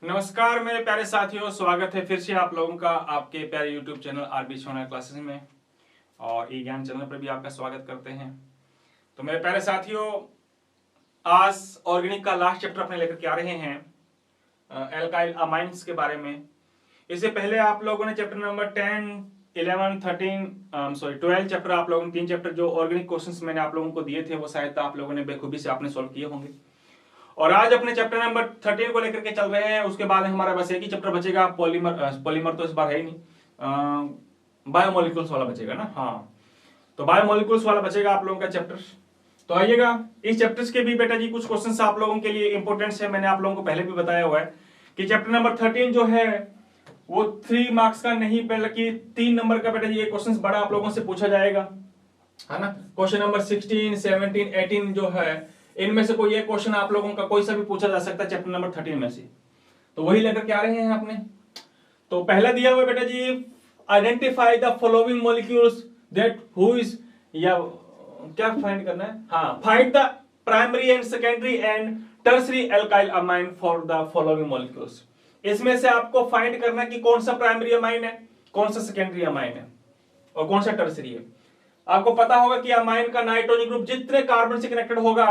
नमस्कार मेरे प्यारे साथियों, स्वागत है फिर से आप लोगों का आपके प्यारे YouTube चैनल आरबी सोना क्लासेस में और ई ज्ञान चैनल पर भी आपका स्वागत करते हैं। तो मेरे प्यारे साथियों, आज ऑर्गेनिक का लास्ट चैप्टर अपने लेकर के आ रहे हैं एल्काइल अमाइंस के बारे में। इससे पहले आप लोगों ने चैप्टर नंबर 10, 11, 12 चैप्टर आप लोगों ने 3 चैप्टर जो ऑर्गेनिक क्वेश्चंस मैंने आप लोगों को दिए थे वो शायद आप लोगों ने बेखूबी से आपने सॉल्व किए होंगे। और आज अपने चैप्टर नंबर 13 को लेकर के चल रहे हैं। उसके बाद हमारा बस एक ही चैप्टर बचेगा, पॉलीमर तो इस बार है ही नहीं, बायोमोलिक्यूल्स वाला बचेगा ना। हाँ, तो बायोमोलिक्यूल्स वाला बचेगा आप लोगों का चैप्टर। तो आइएगा, इस चैप्टर्स के भी बेटा जी कुछ क्वेश्चंस आप लोगों के लिए इंपॉर्टेंट है। मैंने आप लोगों को पहले भी बताया हुआ है कि चैप्टर नंबर 13 जो है वो 3 मार्क्स का नहीं बल्कि 3 नंबर का बेटा जी ये क्वेश्चन बड़ा आप लोगों से पूछा जाएगा, है ना। क्वेश्चन नंबर 16, 17, 18 जो है इनमें से कोई एक क्वेश्चन आप लोगों का कोई सा भी पूछा जा सकता है चैप्टर नंबर 13 में से। तो वही लेकर के आ रहे हैं अपने। तो पहला दिया हुआ बेटा जी, identify the following molecules that who is, या क्या फाइंड करना है, हाँ, find the primary and secondary and tertiary alkyl amine for the following molecules. इसमें से आपको फाइंड करना है कि कौन सा प्राइमरी अमाइन है, कौन सा सेकेंडरी अमाइन है और कौन सा टर्सरी है। आपको पता होगा कि अमाइन का नाइट्रोजन ग्रुप जितने कार्बन से कनेक्टेड होगा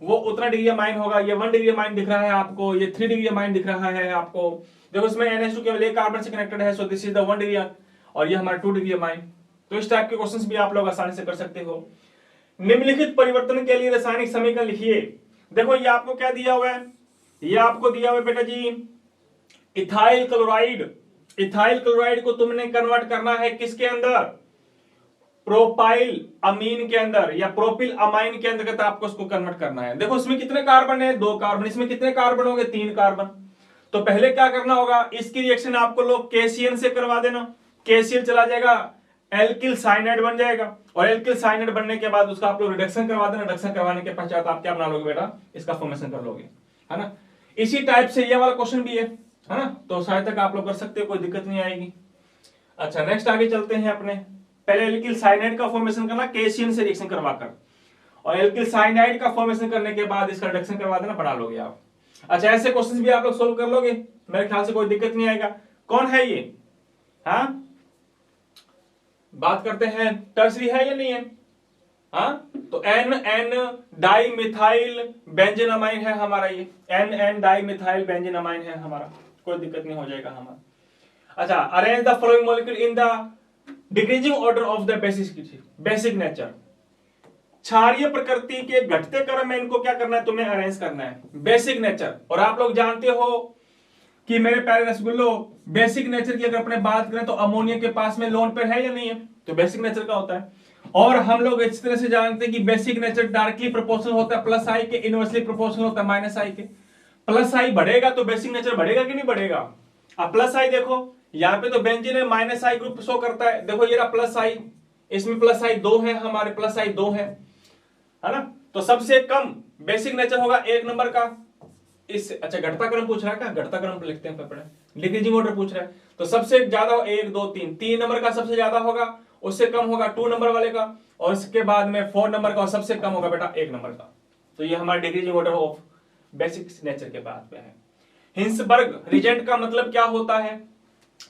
वो उतना डिग्री अमाइन होगा। ये 1 डिग्री अमाइन दिख रहा है आपको, ये 3 डिग्री अमाइन दिख रहा है आपको। देखो इसमें NH2 केवल एक कार्बन से कनेक्टेड है, so this is the 1 degree, और ये हमारा 2 डिग्री अमाइन। तो इस टाइप के क्वेश्चंस भी आप लोग आसानी से कर सकते हो। निम्नलिखित परिवर्तन के लिए रासायनिक समीकरण लिखिए। देखो ये आपको क्या दिया हुआ है, ये आपको दिया हुआ है बेटा जी इथाइल क्लोराइड। इथाइल क्लोराइड को तुमने कन्वर्ट करना है किसके अंदर, प्रोपाइल अमीन के अंदर या प्रोपिल अमाइन के अंतर्गत आपको उसको कन्वर्ट करना है। देखो इसमें कितने कार्बन है, 2 कार्बन। इसमें कितने कार्बन होंगे, 3 कार्बन। तो पहले क्या करना होगा, इसकी रिएक्शन आपको लोग KCl से करवा देना। KCl चला जाएगा, एल्किल साइनाइड बन जाएगा, और एल्किल साइनाइड बनने के बाद उसका आप लोग रिडक्शन करवा देना। रिडक्शन करवाने के पश्चात आप क्या बना लोगे बेटा, इसका फॉर्मेशन कर लोगे, है ना। इसी टाइप से ये वाला क्वेश्चन भी है ना। तो शायद तक आप लोग कर सकते हो, कोई दिक्कत नहीं आएगी। अच्छा, नेक्स्ट आगे चलते हैं अपने। पहले एल्किल साइनाइड का फॉर्मेशन करना KCl से रिएक्शन करवाकर, और एल्किल साइनाइड का फॉर्मेशन करने के बाद इसका रिडक्शन करवा देना, बना लोगे आप। अच्छा, ऐसे क्वेश्चंस भी आप लोग सोल्व कर लोगे, मेरे ख्याल से कोई दिक्कत नहीं आएगा। कौन है ये, हाँ, बात करते हैं टर्सरी है या नहीं है, हाँ। तो N di methyl benzene amine है हमारा, ये N di methyl benzene amine है हमारा, कोई दिक्कत नहीं हो जाएगा हमारा। अच्छा, arrange the following molecule in the decreasing order of the basic nature. क्षारीय प्रकृति के घटते क्रम में इनको क्या करना है, तुम्हें अरेंज करना है बेसिक नेचर। और आप लोग जानते हो कि मेरे प्यारे रसगुल्लो, बेसिक नेचर की अगर अपने बात करें तो अमोनिया के पास में लोन पेयर है या नहीं है, तो बेसिक नेचर का होता है। और हम लोग इस तरह से जानते हैं कि बेसिक नेचर डायरेक्टली प्रोपोर्शनल होता है प्लस आई के, इनवर्सली प्रोपोर्शनल होता है माइनस आई के। प्लस आई बढ़ेगा तो बेसिक नेचर बढ़ेगा कि नहीं बढ़ेगा। अब प्लस आई देखो, यहाँ पे तो बेंजीन में माइनस आई ग्रुप शो करता है, देखो ये रहा प्लस आई, इसमें प्लस आई 2 है, हमारे प्लस आई 2 है ना। तो सबसे कम बेसिक नेचर होगा 1 नंबर का। इस अच्छा, घटता क्रम पूछ रहा है, क्या घटता क्रम लिखते हैं पेपर में, डिक्रीजिंग ऑर्डर पूछ रहा है। तो सबसे ज्यादा 1, 2, 3 नंबर का सबसे ज्यादा होगा, उससे कम होगा 2 नंबर वाले का, और इसके बाद में 4 नंबर का, और सबसे कम होगा बेटा 1 नंबर का। तो ये हमारा decreasing order of basic nature के बाद में है। हिंसबर्ग रिजेंट का मतलब क्या होता है,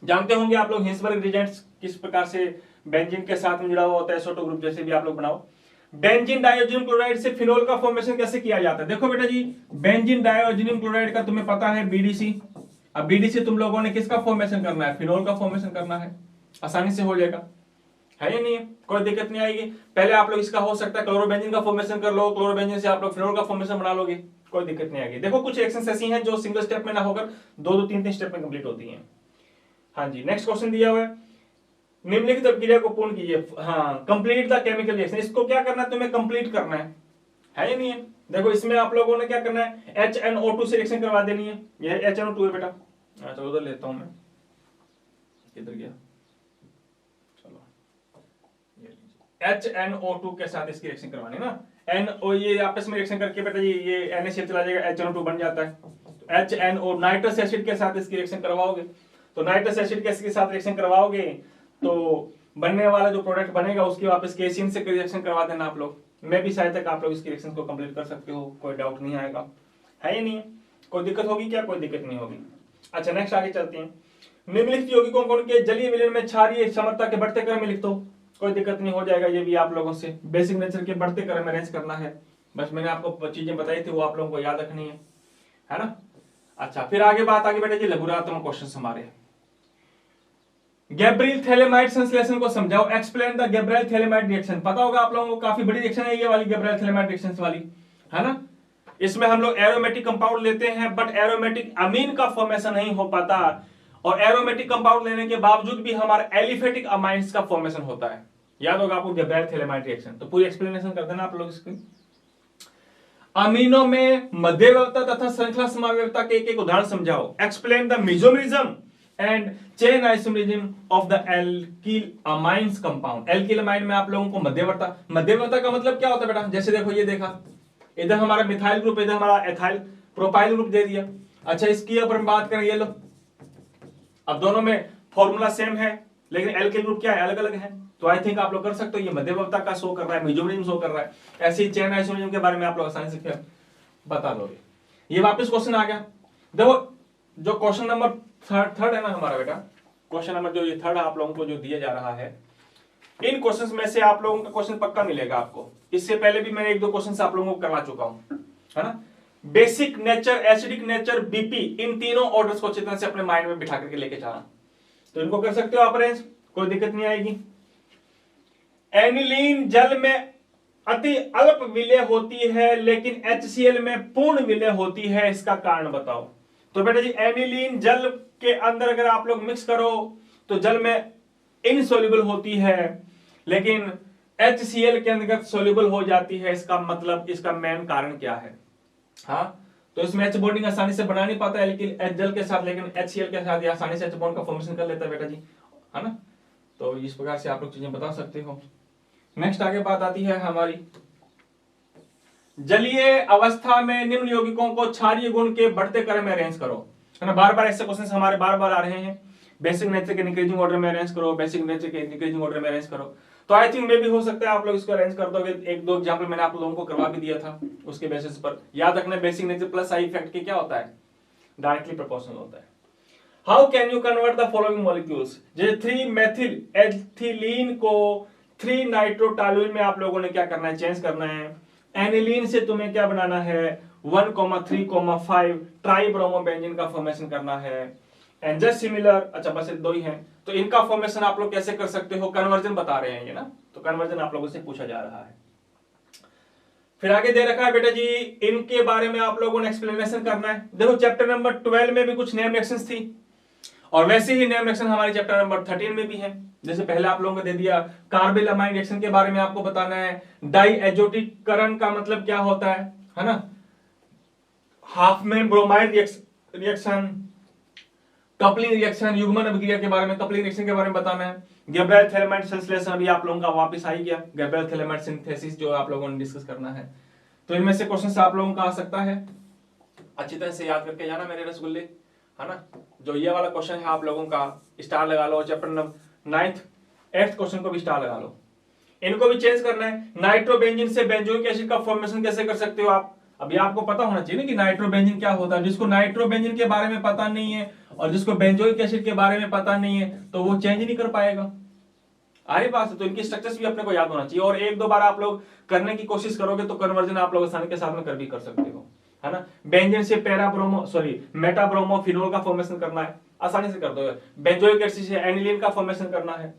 जानते होंगे आप लोग। हिंसबर्ग रिजेंट्स किस प्रकार से बेंजीन के साथ में जुड़ा हुआ होता है, एसो2 ग्रुप जैसे भी आप लोग बनाओ। बेंजीन डाइऑक्सिनियम क्लोराइड से फिनोल का फॉर्मेशन कैसे किया जाता है, देखो बेटा जी, बेंजीन डाइऑक्सिनियम क्लोराइड का तुम्हें पता है BDC। अब BDC तुम लोगों ने किसका फॉर्मेशन करना है, फिनोल का फॉर्मेशन करना है, आसानी से हो जाएगा, है या नहीं है, कोई दिक्कत नहीं आएगी। पहले आप लोग इसका हो सकता है क्लोरोबेंजीन का फॉर्मेशन कर लो, क्लोरोबेंजीन से आप लोग फिनोल का फॉर्मेशन बना लोगे, कोई दिक्कत नहीं आएगी। देखो कुछ रिएक्शंस ऐसी हैं जो सिंगल स्टेप में ना होकर 2-2, 3-3 स्टेप में कंप्लीट होती हैं। हाँ जी, नेक्स्ट क्वेश्चन दिया हुआ है, निम्नलिखित अभिक्रिया को पूर्ण कीजिए। हाँ, कंप्लीट द केमिकल रिएक्शन, इसको क्या करना है, तुम्हें कंप्लीट करना है या नहीं है। देखो इसमें आप लोगों ने क्या करना है, HNO2 से रिएक्शन करवा देनी है। यह HNO2 है बेटा, अच्छा उधर लेता हूं मैं, किधर गया, चलो ये लीजिए, HNO2 के साथ इसकी रिएक्शन करवानी ना। NO ये आपस में रिएक्शन करके बेटा जी ये NaCl चला जाएगा, HNO2 बन जाता है। तो HNO नाइट्रस एसिड के साथ इसकी रिएक्शन करवाओगे, तो नाइट्रस एसिड के साथ रिएक्शन करवाओगे तो बनने वाला जो प्रोडक्ट बनेगा उसकी वापस KCl से रिएक्शन करवा देना आप लोग। मैं भी शायद तक आप लोग इसकी रिएक्शन को कंप्लीट कर सकते हो, कोई डाउट नहीं आएगा, है या नहीं, कोई दिक्कत होगी क्या, कोई दिक्कत नहीं होगी। अच्छा नेक्स्ट आगे चलते हैं। निम्नलिखित यौगिकों को उनके जलीय विलयन में क्षारीय समर्था के बढ़ते क्रम में लिख दो। कोई दिक्कत नहीं, हो जाएगा ये भी आप लोगों से। बेसिक नेचर के बढ़ते क्रम में अरेंज करना है, बस मैंने आपको चीजें बताई थी वो आप लोगों को याद रखनी है ना। अच्छा फिर आगे बात आगे बेटा जी लघुरात्मक क्वेश्चन हमारे। गैब्रियल थैलेमाइड संश्लेषण को समझाओ। Explain the Gabriel phthalimide reaction. पता होगा आप लोगों को, काफी बड़ी रिएक्शन है ये वाली गैब्रियल थैलेमाइड रिएक्शन वाली, है ना। इसमें हम लोग एरोमेटिक कंपाउंड लेते हैं, बट एरोमेटिक अमीन का फॉर्मेशन नहीं हो पाता, और एरोमेटिक कंपाउंड लेने के बावजूद भी हमारा एलिफेटिक अमाइंस का फॉर्मेशन होता है। याद होगा आपको गैब्रियल थैलेमाइड रिएक्शन। तो पूरी एक्सप्लेनेशन कर देना आप लोग इसकी। अमीनों में मध्यवर्ती तथा श्रृंखला समावेयता के एक उदाहरण समझाओ। Explain the mesomerism and chain isomerism of the alkyl amines compound. Alkyl amine में आप लोगों को मध्यवर्ती, मध्यवर्ती का मतलब क्या होता है बेटा, जैसे देखो ये देखा, इधर हमारा मिथाइल ग्रुप, इधर हमारा एथाइल प्रोपाइल ग्रुप दे दिया। अच्छा इसकी अगर हम बात करें, ये लो, अब दोनों में फॉर्मूला सेम है लेकिन एल्किल ग्रुप क्या है, अलग अलग है। तो आई थिंक आप लोग कर सकते हो, ये मध्यवर्ती का शो कर रहा है, मेसोमेरिज्म शो कर रहा है। ऐसे ही चेन आइसोमेरिज्म के बारे में आप लोग आसानी से बता दोगे। ये वापस क्वेश्चन आ गया। देखो जो क्वेश्चन नंबर थर्ड है ना हमारा बेटा, क्वेश्चन नंबर जो ये थर्ड आप लोगों को जो दिया जा रहा है, इन क्वेश्चंस में से आप लोगों का क्वेश्चन पक्का मिलेगा आपको। इससे पहले भी मैंने एक दो क्वेश्चन आप लोगों को करवा चुका हूं, है ना। Basic nature, acidic nature, BP, इन तीनों ऑर्डर्स को अच्छी तरह से अपने माइंड में बिठा करके लेके जाना। तो इनको कर सकते हो आप अरेंज, कोई दिक्कत नहीं आएगी। एनिलीन जल में अति अल्प विलय होती है लेकिन HCl में पूर्ण विलय होती है, इसका कारण बताओ। तो बेटा जी एनिलीन जल के अंदर अगर आप लोग मिक्स करो तो जल में इनसोल्यूबल होती है लेकिन HCl के अंदर सोल्यूबल हो जाती है। इसका मतलब, इसका मेन कारण क्या है? हाँ, तो इसमें H बॉन्डिंग आसानी से बना नहीं पाता है लेकिन जल के साथ, लेकिन HCl के साथ आसानी से H बॉन्ड का फॉर्मेशन कर लेता है बेटा जी, है ना। तो इस प्रकार से आप लोग चीजें बता सकते हो। नेक्स्ट आगे बात आती है हमारी, जलीय अवस्था में निम्न यौगिकों को क्षारीय गुण के बढ़ते क्रम में अरेंज करो, है ना। बार बार ऐसे क्वेश्चन हमारे बार बार आ रहे हैं। बेसिक नेचर के इंक्रीजिंग ऑर्डर में अरेंज करो, बेसिक नेचर के इंक्रीजिंग ऑर्डर में अरेंज करो। तो आई थिंक मे भी हो सकता है आप लोग इसको अरेंज कर दोगे। एक दो एग्जांपल मैंने आप लोगों को करवा भी दिया था, उसके बेसिस पर याद रखना basic nature plus I effect के क्या होता है, डायरेक्टली प्रोपोर्शनल होता है। How can you convert the following molecules, जैसे 3 मेथिल एथिलीन को 3 नाइट्रोटॉलुइन में आप लोगों ने क्या करना है, चेंज करना है। एनिलीन से तुम्हें क्या बनाना है, 1,3,5 ट्राइब्रोमोबेंजीन का फॉर्मेशन करना है। एंड जस्ट सिमिलर, अच्छा बस दो ही हैं, तो इनका फॉर्मेशन आप लोग कैसे कर सकते हो, कन्वर्जन बता रहे हैं ये ना, तो कन्वर्जन आप लोगों से पूछा जा रहा है। फिर आगे दे रखा है बेटा जी, इनके बारे में आप लोगों ने एक्सप्लेनेशन करना है। देखो चैप्टर नंबर 12 में भी कुछ नेम रिएक्शंस थी और वैसे ही नेम रिएक्शन हमारे चैप्टर नंबर 13 में भी है। जैसे पहले आप लोगों को दे दिया, कार्बिल अमाइन रिएक्शन के बारे में आपको बताना है। डाई एजोटीकरण का मतलब क्या होता है ना। हाफ में ब्रोमाइड रिएक्शन, कपलिंग रिएक्शन, युग्मन अभिक्रिया के बारे में, कपलिंग रिएक्शन के बारे में बताना है। गैब्रियल थैलेमाइड संश्लेषण अभी आप लोगों का वापस आ ही गया, गैब्रियल थैलेमाइड सिंथेसिस जो आप लोगों ने डिस्कस करना है। तो इनमें से क्वेश्चन आप लोगों का आ सकता है, अच्छी तरह से याद करके जाना मेरे रसगुल्ले, है ना। जो ये वाला क्वेश्चन है आप लोगों का स्टार लगा लो, chapter number 9th 8th question को भी स्टार लगा लो। इनको भी चेंज करना है। नाइट्रोबेंजीन से बेंजोइक एसिड का फॉर्मेशन कैसे कर सकते हो आप, अभी आपको पता होना चाहिए ना कि नाइट्रोबेंजीन क्या होता है। जिसको नाइट्रोबेंजीन के बारे में पता नहीं है और जिसको बेंजोइक एसिड के बारे में पता नहीं है तो वो चेंज नहीं कर पाएगा। आगे बात है, तो इनकी स्ट्रक्चर्स भी अपने को याद होना चाहिए और एक दो बार आप लोग करने की कोशिश करोगे तो कन्वर्जन आप लोग आसानी के साथ में कर सकते हो, है ना। बेंजीन से मेटाब्रोमोफिनोल का फॉर्मेशन करना है, आसानी से कर दोगे। बेंजोइक एसिड से एनिलीन का फॉर्मेशन करना है।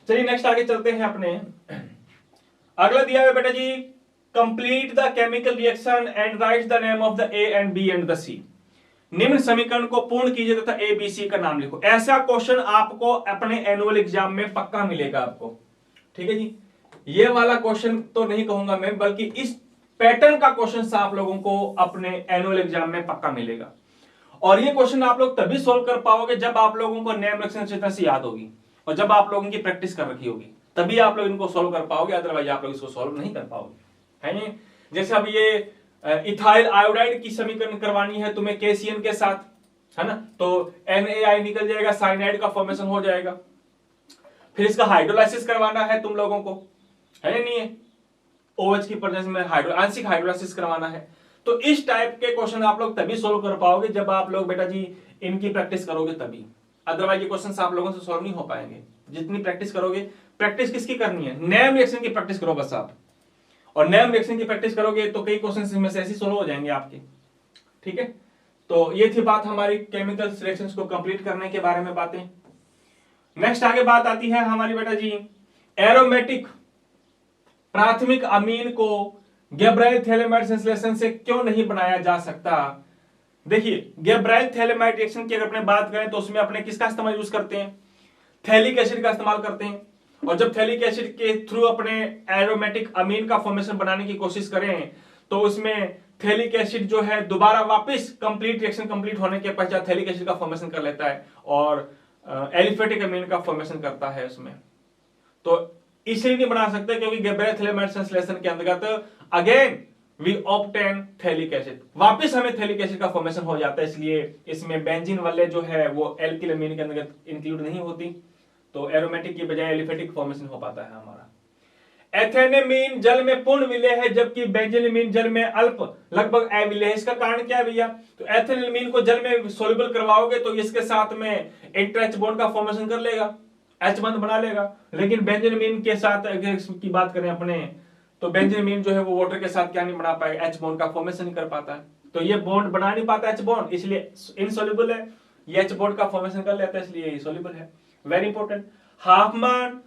चलिए नेक्स्ट आगे चलते हैं अपने। अगला दिया है बेटा जी, complete the chemical reaction and write the name of the A and B and the C. निम्न समीकरण को पूर्ण कीजिए तथा ए बी सी का नाम लिखो। ऐसा क्वेश्चन आपको अपने एनुअल एग्जाम में पक्का मिलेगा आपको, ठीक है जी। ये वाला क्वेश्चन तो नहीं कहूंगा मैं, बल्कि इस पैटर्न का क्वेश्चन आप लोगों को अपने एनुअल एग्जाम में पक्का मिलेगा। और ये क्वेश्चन आप लोग तभी सोल्व कर पाओगे जब आप लोगों को नेम रिएक्शन अच्छी तरह से याद होगी और जब आप लोगों की प्रैक्टिस कर रखी होगी, तभी आप लोग इनको सोल्व कर पाओगे, अदरवाइज आप लोग इसको सोल्व नहीं कर पाओगे, है नहीं। जैसे अब ये इथाइल आयोडाइड की समीकरण करवानी है तुम्हें KCN के साथ, है ना, तो NaI निकल जाएगा, साइनाइड का फॉर्मेशन हो जाएगा। फिर इसका हाइड्रोलाइसिस करवाना है तुम लोगों को, है नहीं है, OH की प्रेजेंस में आंशिक हाइड्रोलाइसिस करवाना है। तो इस टाइप के क्वेश्चन आप लोग तभी सोल्व कर पाओगे जब आप लोग बेटा जी इनकी प्रैक्टिस करोगे तभी, अदरवाइज ये क्वेश्चन आप लोगों से सोल्व नहीं हो पाएंगे। जितनी प्रैक्टिस करोगे, प्रैक्टिस किसकी करनी है, नेम रिएक्शन की प्रैक्टिस करो बस आप, और नेम रिएक्शन की प्रैक्टिस करोगे तो कई क्वेश्चन इसमें से ऐसे सोल्व हो जाएंगे आपके। ठीक है, तो ये थी बात हमारी केमिकल रिएक्शंस को कंप्लीट करने के बारे में बातें। नेक्स्ट आगे बात आती है हमारी बेटा जी एरोमेटिक प्राथमिक अमीन को गैब्राइल थैलेमाइड संश्लेषण से क्यों नहीं बनाया जा सकता। देखिए गैब्राइल थैलेमाइड रिएक्शन की अगर अपने बात करें तो उसमें अपने किसका इस्तेमाल यूज करते हैं, थैलिक एसिड का इस्तेमाल करते हैं। और जब थैलिक एसिड के थ्रू अपने एरोमेटिक अमीन का फॉर्मेशन बनाने की कोशिश करें तो उसमें थैलिक एसिड जो है दोबारा वापस कंप्लीट रिएक्शन कंप्लीट होने के पश्चात थैलिक एसिड का फॉर्मेशन कर लेता है और एलिफेटिक अमीन का फॉर्मेशन करता है उसमें। तो इसलिए नहीं बना सकते क्योंकि गैब्राइल थैलेमाइड संश्लेषण के अंतर्गत again we obtain phthalic acid, वापस हमें थैलिक एसिड का फॉर्मेशन हो जाता है, इसलिए इसमें बेंजीन वाले जो है वो एल्किल अमीन के अंतर्गत इंक्लूड नहीं होती, तो एरोमेटिक की बजाय एलिफेटिक फॉर्मेशन हो पाता है हमारा। एथेनेमीन जल में पूर्ण विलेय है जबकि बेंजीनमीन जल में अल्प लगभग अविलेय है। इसका कारण क्या है भैया, तो एथेनेमीन को जल में सोल्यूबल करवाओगे तो इसके साथ में इंटर एच बॉन्ड का फॉर्मेशन कर लेगा, एच बॉन्ड बना लेगा, लेकिन बेंजीनमीन के साथ अगर की बात करें अपने तो बेंजीनमीन जो है वो वाटर के साथ क्या नहीं बना पाएगा, एच बॉन्ड का फॉर्मेशन नहीं कर पाता है, तो ये बॉन्ड बना नहीं पाता एच बॉन्ड, इसलिए इनसोल्युबल है। ये एच बॉन्ड का फॉर्मेशन कर लेता है इसलिए ये सोल्युबल है। Very important, Hopman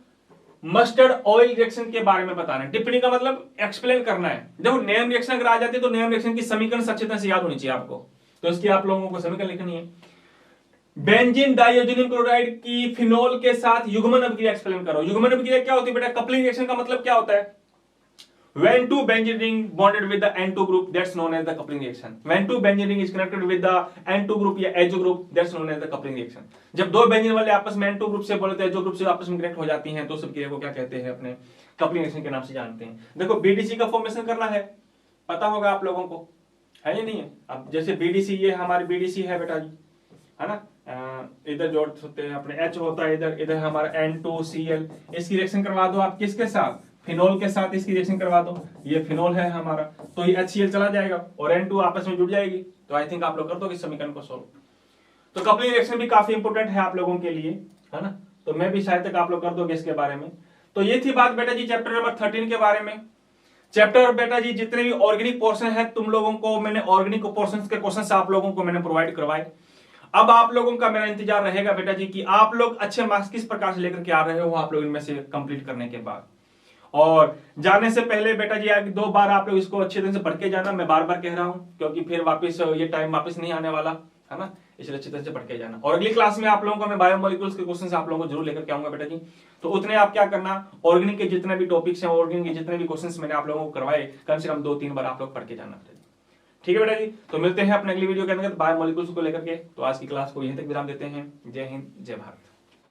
mustard oil reaction के बारे में बताना है, टिप्पणी का मतलब एक्सप्लेन करना है। देखो नेम रिएक्शन अगर आ जाती है तो नेम रिएक्शन की समीकरण अच्छी तरह से याद होनी चाहिए आपको, तो इसकी आप लोगों को समीकरण लिखनी है। बेंजीन डाइओजेनियम क्लोराइड की फिनोल के साथ युग्मन अभिक्रिया एक्सप्लेन करो। युग्मन अभिक्रिया क्या होती है बेटा, कपलिंग रिएक्शन का मतलब क्या होता है, when two benzene ring bonded with the N2 group that's known as the coupling reaction, when two benzene ring is connected with the N2 group या Azo group that's known as the coupling reaction। जब दो benzene वाले आपस में N2 group से बोलते हैं, Azo group से आपस में कनेक्ट हो जाती हैं तो उस क्रिया को क्या कहते हैं, अपने कपलिंग रिएक्शन के नाम से जानते हैं। देखो बीडीसी का फॉर्मेशन करना है, पता होगा आप लोगों को, है या नहीं है। अब जैसे बीडीसी, ये हमारी बीडीसी है बेटा जी, है ना, इधर जोड़ होते हैं अपने H होता है, इधर इधर हमारा N2Cl, इसकी रिएक्शन करवा दो आप किसके साथ, फिनोल के साथ इसकी रिएक्शन करवा दो, ये फिनोल है हमारा, तो ये HCl चला जाएगा और N2 आपस में जुड़ जाएगी, तो आई थिंक आप लोग कर दो इस समीकरण को सोल्व। तो कपलिंग रिएक्शन भी काफी इंपोर्टेंट है आप लोगों के लिए, है ना, तो मैं भी शायद तक आप लोग कर दोगे इसके बारे में। तो ये थी बात बेटा जी चैप्टर नंबर 13 के बारे में। चैप्टर बेटा जी जितने भी ऑर्गेनिक पोर्शन है तुम लोगों को मैंने ऑर्गेनिक पोर्शन के क्वेश्चन आप लोगों को मैंने प्रोवाइड करवाए। अब आप लोगों का मेरा इंतजार रहेगा बेटा जी कि आप लोग अच्छे मार्क्स किस प्रकार से लेकर के आ रहे हो आप लोग इनमें से कंप्लीट करने के बाद। और जाने से पहले बेटा जी आगे 2 बार आप लोग इसको अच्छे तरह से पढ़ के जाना, मैं बार बार कह रहा हूं क्योंकि फिर वापस ये टाइम वापस नहीं आने वाला है ना, इसलिए अच्छी तरह से पढ़ के जाना। और अगली क्लास में आप लोगों को मैं बायोमोलिक्यूल्स के क्वेश्चन आप लोगों को जरूर लेकर के आऊंगा बेटा जी, तो उतने आप क्या करना, ऑर्गेनिक के जितने भी टॉपिक्स हैं, ऑर्गेनिक के जितने भी क्वेश्चन मैंने आप लोगों को करवाए कम से कम 2-3 बार आप लोग पढ़ के जाना बेटा जी। ठीक है बेटा जी, तो मिलते हैं अपने अगली वीडियो के अंदर बायोमोलिक्यूल्स को लेकर के। तो आज की क्लास को यहीं तक विराम देते हैं। जय हिंद, जय भारत।